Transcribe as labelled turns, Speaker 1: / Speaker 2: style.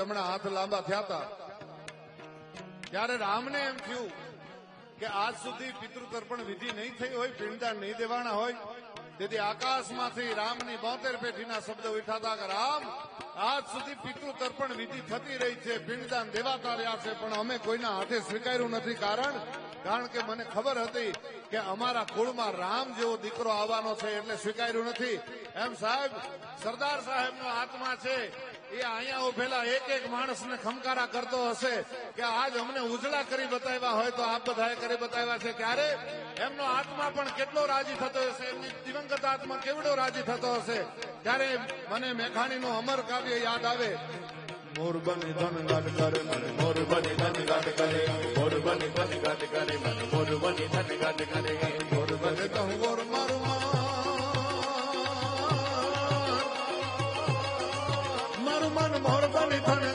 Speaker 1: જમણા હાથ લાંબા થયા હતા ત્યારે રામને એમ થયું કે આજ સુધી પિતૃ તર્પણ વિધિ નહીં થઈ હોય, પિંડદાન નહીં દેવાના હોય, તેથી આકાશમાંથી રામની 72 પેઢીના શબ્દો ઉઠાતા કે રામ આજ સુધી પિતૃ તર્પણ વિધિ થતી રહી છે, પિંડદાન દેવાતા રહ્યા છે, પણ અમે કોઈના હાથે સ્વીકાર્યું નથી. કારણ કે મને ખબર હતી કે અમારા કુળમાં રામ જેવો દીકરો આવવાનો છે એટલે સ્વીકાર્યું નથી. એમ સાહેબ, સરદાર સાહેબનો આત્મા છે એ અહીંયા ઉભેલા એક એક માણસને ખમકારા કરતો હશે કે આજ અમને ઉજળા કરી બતાવ્યા હોય તો આપ બધાએ કરી બતાવ્યા છે. ત્યારે એમનો આત્મા પણ કેટલો રાજી થતો હશે, એમની દિવંગત આત્મા કેવડો રાજી થતો હશે. ત્યારે મને મેઘાણીનું અમર કાવ્ય યાદ આવે. મોર બની ધન ગાટ કરે મને, મોર બની ધન ગાટ કરે, મોર બની ધન ગાટ કરે મને, મોર બની ધન ગાટ કરે, મોર બની તો મોર મારું મારું મન મોર બની ધન